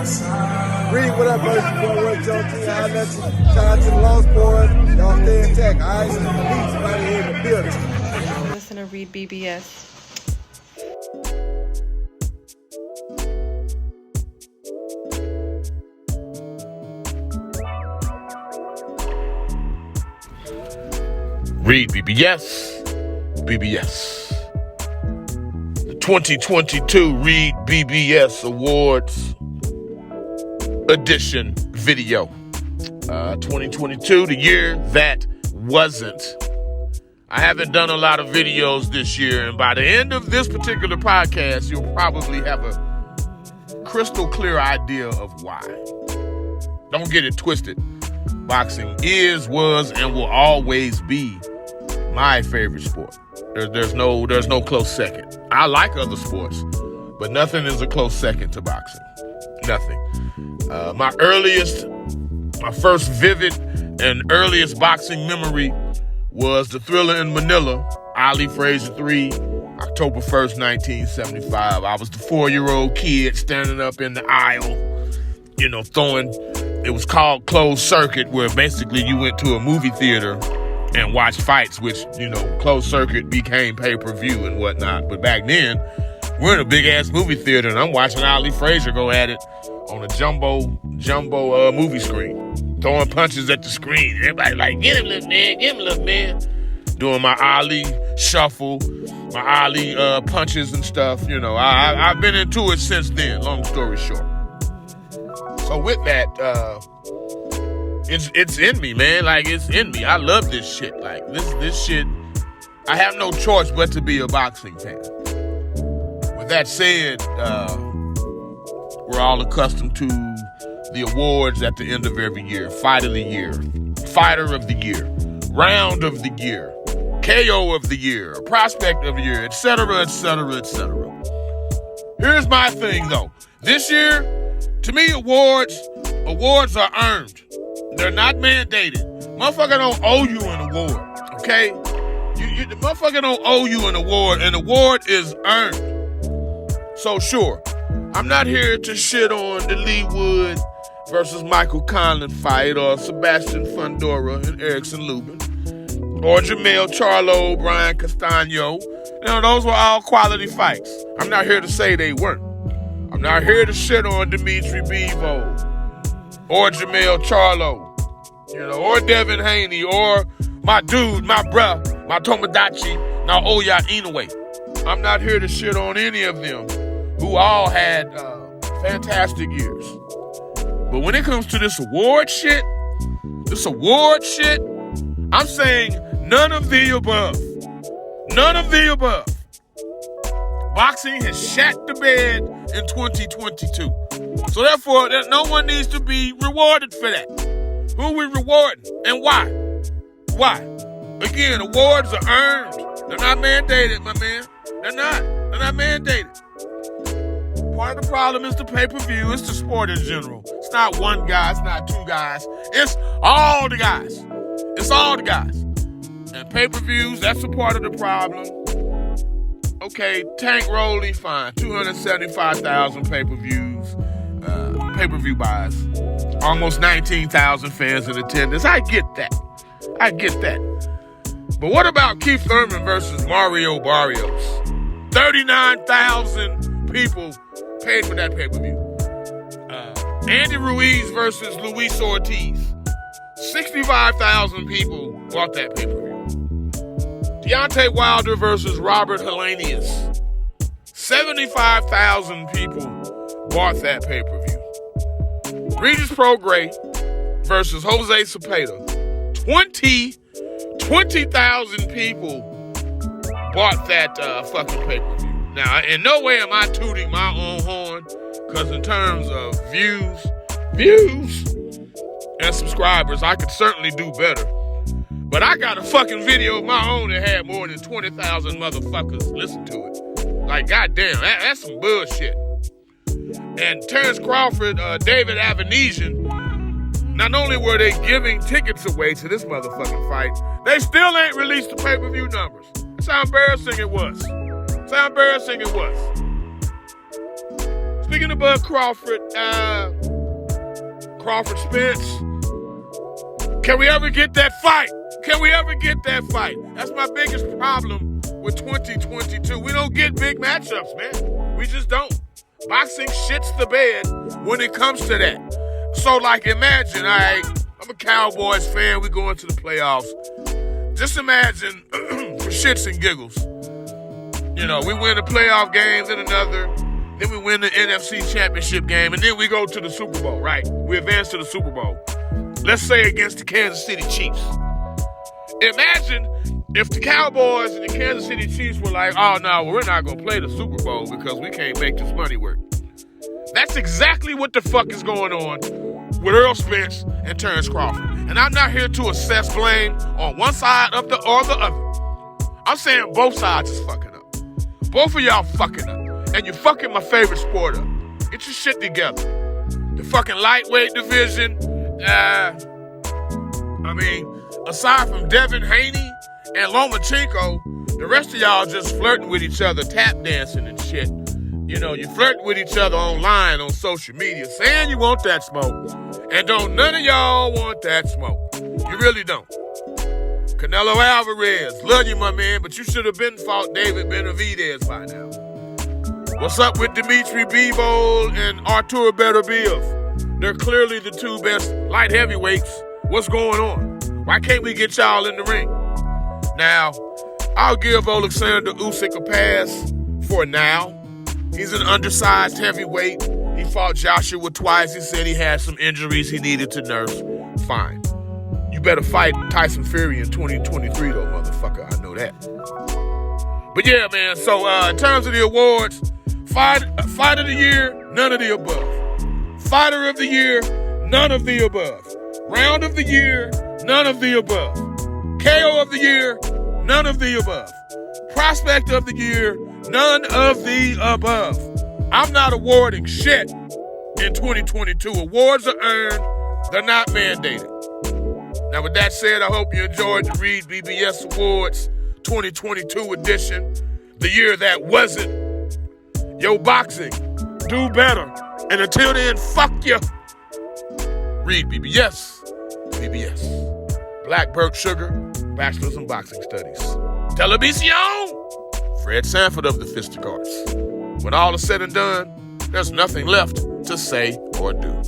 Reed, what up, bro? You going to work your team? I'll let you. Shout out to the Lost Boys. Y'all stay intact, all right? Peace right here in the building. Listen to Reed BBS. Reed BBS. The 2022 Reed BBS Awards edition video. 2022, the year that wasn't. I haven't done a lot of videos this year, and by the end of this particular podcast, you'll probably have a crystal clear idea of why. Don't get it twisted. Boxing is, was, and will always be my favorite sport. There's no close second. I like other sports, but nothing is a close second to boxing. Nothing. My first vivid and earliest boxing memory was the Thriller in Manila, Ali Frazier 3, October 1st, 1975. I was the 4-year-old kid standing up in the aisle, throwing. It was called closed circuit, where basically you went to a movie theater and watched fights, which, closed circuit became pay-per-view and whatnot. But back then, we're in a big-ass movie theater, and I'm watching Ali Frazier go at it on a jumbo movie screen, throwing punches at the screen. Everybody like, get him, little man. Doing my Ali shuffle, my Ali punches and stuff. I've been into it since then, long story short. So with that, it's in me, man. Like, it's in me. I love this shit. Like, this shit, I have no choice but to be a boxing fan. With that said, we're all accustomed to the awards at the end of every year. Fight of the year, fighter of the year, round of the year, KO of the year, prospect of the year, etc., etc., etc. Here's my thing, though. This year, to me, awards are earned. They're not mandated. Motherfucker don't owe you an award, okay? The motherfucker don't owe you an award. An award is earned. So sure, I'm not here to shit on the Lee Wood versus Michael Conlan fight, or Sebastian Fundora and Erickson Lubin, or Jamel Charlo, Brian Castano. Those were all quality fights. I'm not here to say they weren't. I'm not here to shit on Dimitri Bivol, or Jamel Charlo, or Devin Haney, or my dude, my bruh, my Tomodachi, Naoya Inoue. I'm not here to shit on any of them, who all had fantastic years. But when it comes to this award shit, I'm saying none of the above. None of the above. Boxing has shat the bed in 2022. So therefore, no one needs to be rewarded for that. Who are we rewarding and why? Why? Again, awards are earned. They're not mandated, my man. They're not mandated. Part of the problem is the pay-per-view. It's the sport in general. It's not one guy. It's not two guys. It's all the guys. It's all the guys. And pay-per-views, that's a part of the problem. Okay, Tank Roley, fine. 275,000 pay-per-views. Pay-per-view buys. Almost 19,000 fans in attendance. I get that. But what about Keith Thurman versus Mario Barrios? 39,000 people paid for that pay-per-view. Andy Ruiz versus Luis Ortiz. 65,000 people bought that pay-per-view. Deontay Wilder versus Robert Helenius. 75,000 people bought that pay-per-view. Regis Prograis versus Jose Cepeda. 20,000 people bought that fucking pay-per-view. Now, in no way am I tooting my own horn, because in terms of views, and subscribers, I could certainly do better. But I got a fucking video of my own that had more than 20,000 motherfuckers listen to it. Like, goddamn, that's some bullshit. And Terrence Crawford, David Avanesian, not only were they giving tickets away to this motherfucking fight, they still ain't released the pay-per-view numbers. That's how embarrassing it was. Still speaking of Bud Crawford, Crawford Spence, can we ever get that fight? Can we ever get that fight? That's my biggest problem with 2022. We don't get big matchups, man. We just don't. Boxing shits the bed when it comes to that. So, like, imagine, all right, I'm a Cowboys fan. We go into the playoffs. Just imagine, for shits and giggles, you know, we win the playoff games in another, then we win the NFC Championship game, and then we go to the Super Bowl, right? We advance to the Super Bowl. Let's say against the Kansas City Chiefs. Imagine if the Cowboys and the Kansas City Chiefs were like, oh, no, we're not going to play the Super Bowl because we can't make this money work. That's exactly what the fuck is going on with Earl Spence and Terrence Crawford. And I'm not here to assess blame on one side or the other. I'm saying both sides is fucking up. Both of y'all fucking up. And you're fucking my favorite sport up. Get your shit together. The fucking lightweight division, aside from Devin Haney and Lomachenko, the rest of y'all just flirting with each other, tap dancing and shit. You know, you flirt with each other online on social media, saying you want that smoke. And don't none of y'all want that smoke. You really don't. Canelo Alvarez, love you, my man, but you should have been fought David Benavidez by now. What's up with Dimitri Bivol and Artur Beterbiev? They're clearly the two best light heavyweights. What's going on? Why can't we get y'all in the ring? Now, I'll give Alexander Usyk a pass for now. He's an undersized heavyweight. He fought Joshua twice. He said he had some injuries he needed to nurse. Fine. You better fight Tyson Fury in 2023, though, motherfucker. I know that. But yeah, man, so in terms of the awards, fight of the year, none of the above. Fighter of the year, none of the above. Round of the year, none of the above. KO of the year, none of the above. Prospect of the year, none of the above. I'm not awarding shit in 2022. Awards are earned, they're not mandated. Now, with that said, I hope you enjoyed the Reed Bbs Awards 2022 edition. The year that wasn't. Yo, boxing, do better. And until then, fuck you. Reed Bbs. Black Birch Sugar, Bachelor's in Boxing Studies. Television! Fred Sanford of the Fisticards. When all is said and done, there's nothing left to say or do.